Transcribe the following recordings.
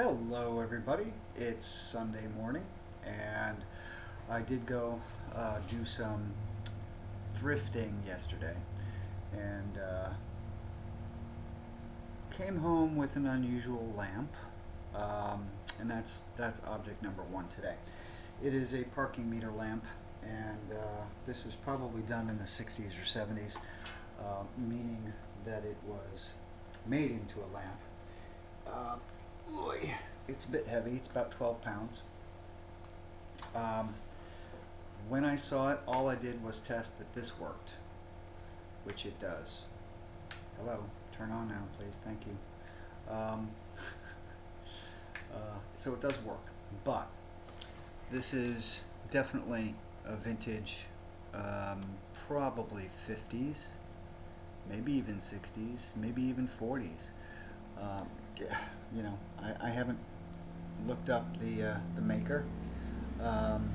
Hello everybody, it's Sunday morning and I did go do some thrifting yesterday and came home with an unusual lamp, and that's object number one today. It is a parking meter lamp, and this was probably done in the 60s or 70s, meaning that it was made into a lamp. Boy, it's a bit heavy. It's about 12 pounds. Um, when I saw it, all I did was test that this worked, which it does. Hello, turn on now, please. Thank you. So it does work, but this is definitely a vintage, probably 50s, maybe even 60s, maybe even 40s. Yeah, you know, I haven't looked up the maker. Um,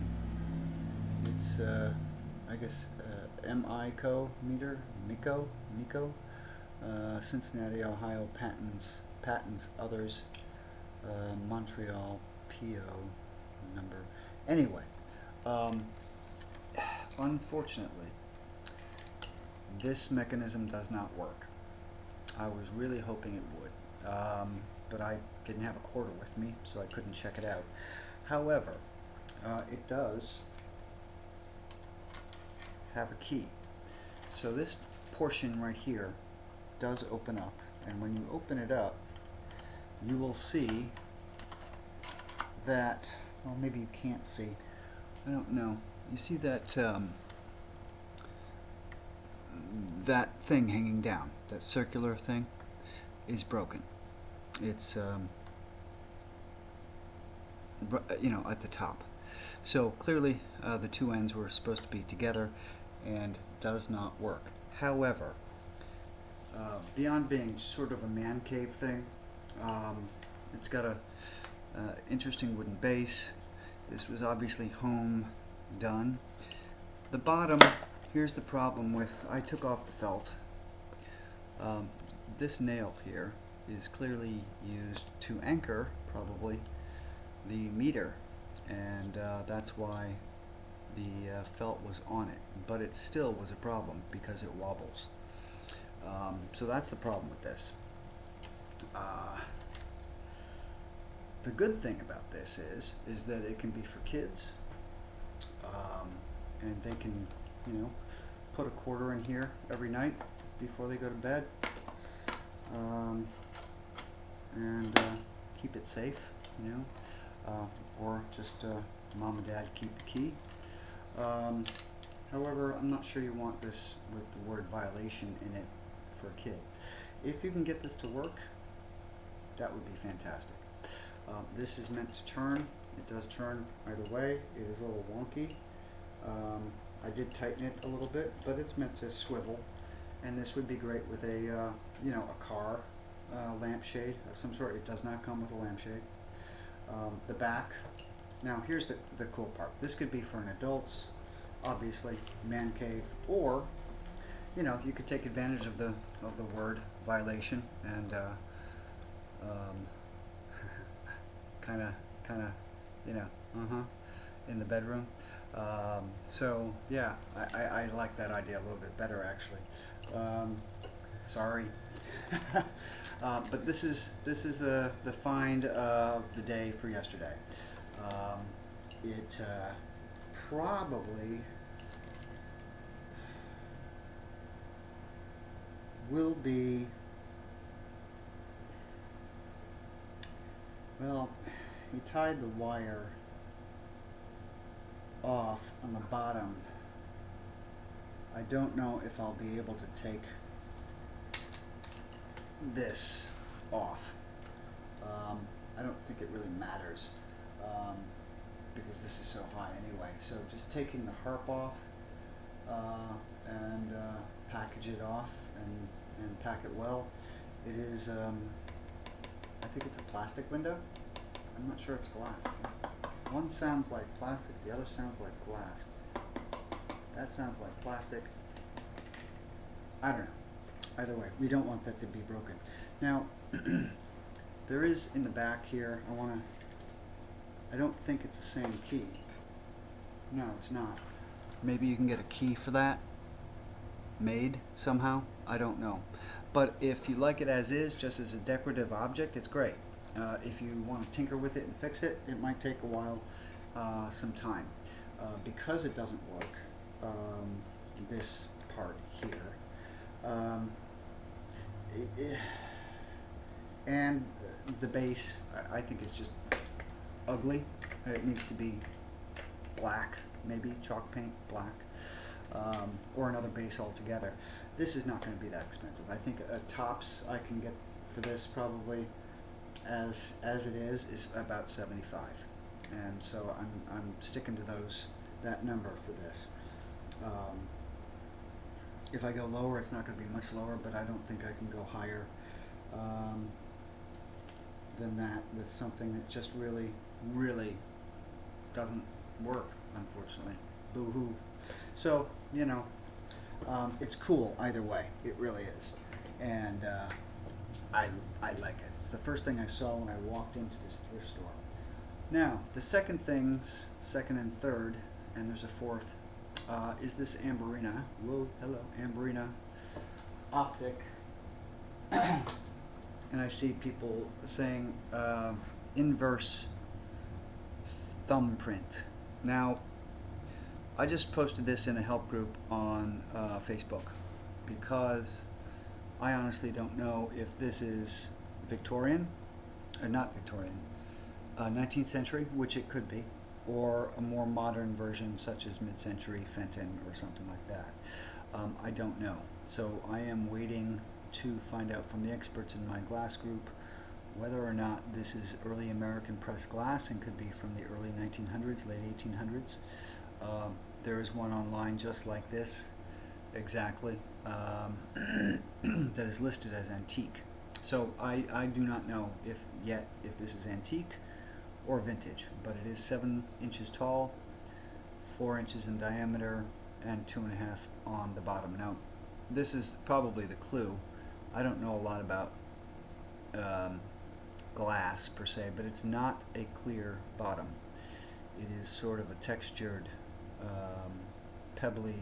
it's I guess MICO meter, Mico, Cincinnati, Ohio patents others, Montreal PO number. Anyway, um, unfortunately, this mechanism does not work. I was really hoping it would, but I didn't have a quarter with me, so I couldn't check it out. However, it does have a key. So this portion right here does open up, and when you open it up, you will see that, well, maybe you can't see, I don't know. You see that that thing hanging down, that circular thing, is broken. It's at the top. So clearly the two ends were supposed to be together and does not work. However, beyond being sort of a man cave thing, it's got a interesting wooden base. This was obviously home done. The bottom, here's the problem with, I took off the felt. This nail here is clearly used to anchor, probably, the meter, and that's why the felt was on it, but it still was a problem because it wobbles. So that's the problem with this. The good thing about this is that it can be for kids, and they can, put a quarter in here every night before they go to bed, and keep it safe, or just mom and dad keep the key. However, I'm not sure you want this with the word violation in it for a kid. If you can get this to work, that would be fantastic. This is meant to turn. It does turn either way. It is a little wonky. I did tighten it a little bit, but it's meant to swivel, and this would be great with a a car lampshade of some sort. It does not come with a lampshade. The back. Now here's the cool part. This could be for an adult's, obviously, man cave, or you could take advantage of the word violation and kind of in the bedroom. So yeah, I like that idea a little bit better, actually. Sorry. But this is the find of the day for yesterday. It probably will be, well, he tied the wire off on the bottom. I don't know if I'll be able to take this off. I don't think it really matters, because this is so high anyway. So just taking the harp off, and package it off and pack it well. It is, I think it's a plastic window. I'm not sure it's glass. One sounds like plastic, the other sounds like glass. That sounds like plastic. I don't know. Either way, we don't want that to be broken. Now, There is in the back here, I don't think it's the same key. No, it's not. Maybe you can get a key for that made somehow. I don't know. But if you like it as is, just as a decorative object, it's great. If you want to tinker with it and fix it, it might take a while, some time. Because it doesn't work, this part here, and the base, I think is just ugly. It needs to be black, maybe chalk paint black, or another base altogether. This is not going to be that expensive. I think a tops I can get for this probably as it is about 75, and so I'm sticking to that number for this. If I go lower, it's not going to be much lower, but I don't think I can go higher than that with something that just really doesn't work, unfortunately. Boo-hoo. So, you know, it's cool either way. It really is. And I like it. It's the first thing I saw when I walked into this thrift store. Now, the second and third, and there's a fourth, is this Amberina. Whoa, hello, Amberina optic. And I see people saying inverse thumbprint. Now, I just posted this in a help group on Facebook because I honestly don't know if this is Victorian, or not Victorian, 19th century, which it could be, or a more modern version such as mid-century Fenton or something like that. I don't know. So I am waiting to find out from the experts in my glass group whether or not this is early American pressed glass and could be from the early 1900s, late 1800s. There is one online just like this, exactly, that is listed as antique. So I do not know if this is antique or vintage, but it is 7 inches tall, 4 inches in diameter, and 2.5 on the bottom. Now, this is probably the clue. I don't know a lot about glass per se, but it's not a clear bottom. It is sort of a textured, pebbly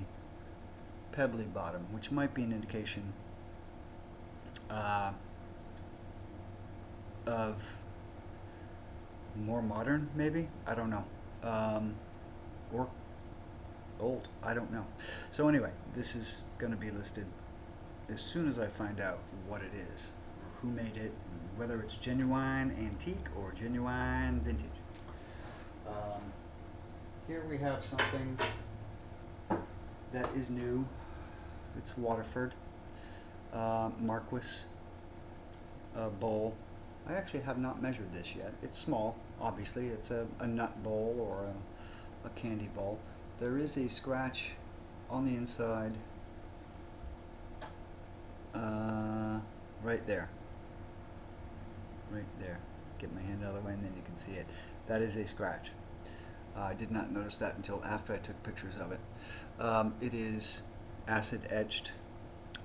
bottom, which might be an indication of more modern, maybe. I don't know, or old. I don't know. So anyway, this is going to be listed as soon as I find out what it is, who made it, whether it's genuine antique or genuine vintage. Here we have something that is new. It's Waterford Marquis bowl. I actually have not measured this yet. It's small, obviously. It's a nut bowl or a candy bowl. There is a scratch on the inside right there. Right there. Get my hand out of the way and then you can see it. That is a scratch. I did not notice that until after I took pictures of it. It is acid etched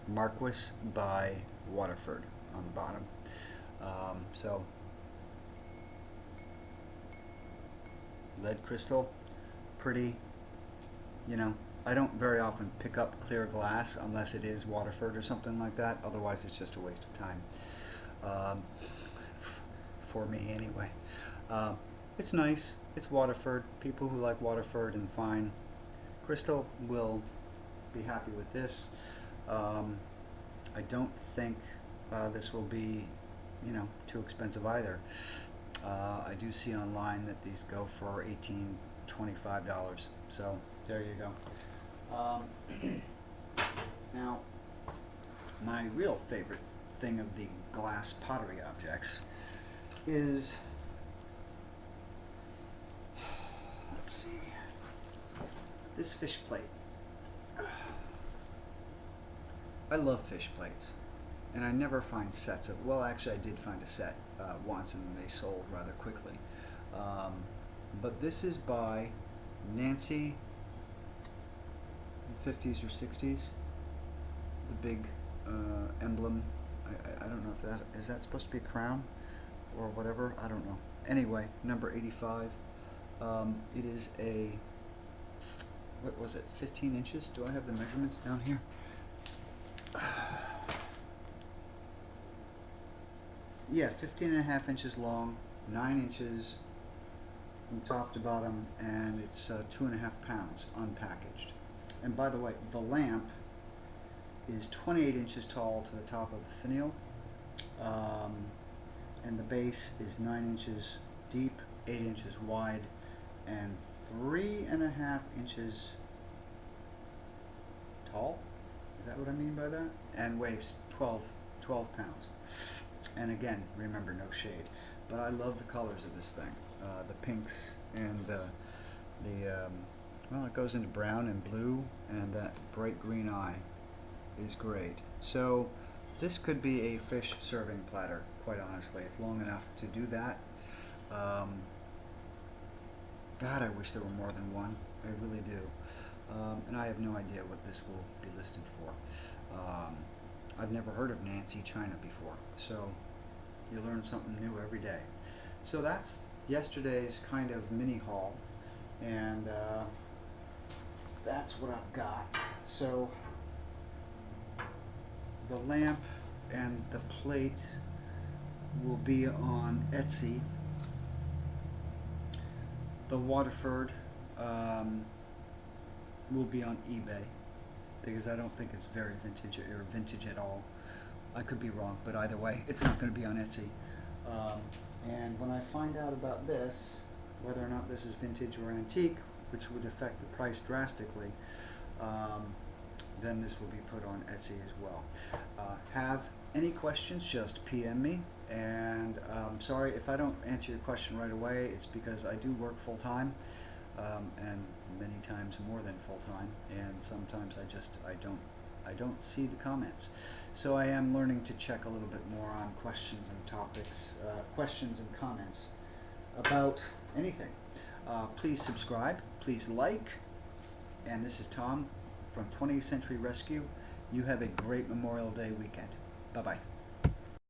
Marquis by Waterford on the bottom. So lead crystal, pretty, you know. I don't very often pick up clear glass unless it is Waterford or something like that. Otherwise, it's just a waste of time, for me anyway. It's nice. It's Waterford. People who like Waterford and fine crystal will be happy with this. I don't think this will be, you know, too expensive either. I do see online that these go for $18–25. So there you go. Now, my real favorite thing of the glass pottery objects is, let's see, this fish plate. I love fish plates, and I never find sets of, well, actually I did find a set once and they sold rather quickly. But this is by Nancy, 50s or 60s, the big emblem. I don't know if that, is that supposed to be a crown or whatever, I don't know. Anyway, number 85. It is a, what was it, 15 inches? Do I have the measurements down here? Yeah, 15.5 inches long, 9 inches from top to bottom, and it's 2.5 pounds unpackaged. And by the way, the lamp is 28 inches tall to the top of the finial, and the base is 9 inches deep, 8 inches wide, and 3.5 inches tall. Is that what I mean by that? And weighs 12 pounds. And again, remember, no shade. But I love the colors of this thing. The pinks and well, it goes into brown and blue, and that bright green eye is great. So this could be a fish serving platter, quite honestly. It's long enough to do that. God, I wish there were more than one. I really do. And I have no idea what this will be listed for. I've never heard of Nancy China before, so you learn something new every day. So that's yesterday's kind of mini haul, and that's what I've got. So the lamp and the plate will be on Etsy. The Waterford will be on eBay, because I don't think it's very vintage or vintage at all. I could be wrong, but either way, it's not going to be on Etsy. And when I find out about this, whether or not this is vintage or antique, which would affect the price drastically, then this will be put on Etsy as well. Have any questions, just PM me. And sorry if I don't answer your question right away. It's because I do work full time, and many times more than full time, and sometimes I don't see the comments. So I am learning to check a little bit more on questions and topics, questions and comments about anything. Please subscribe, please like, and this is Tom from 20th Century Rescue. You have a great Memorial Day weekend. Bye-bye.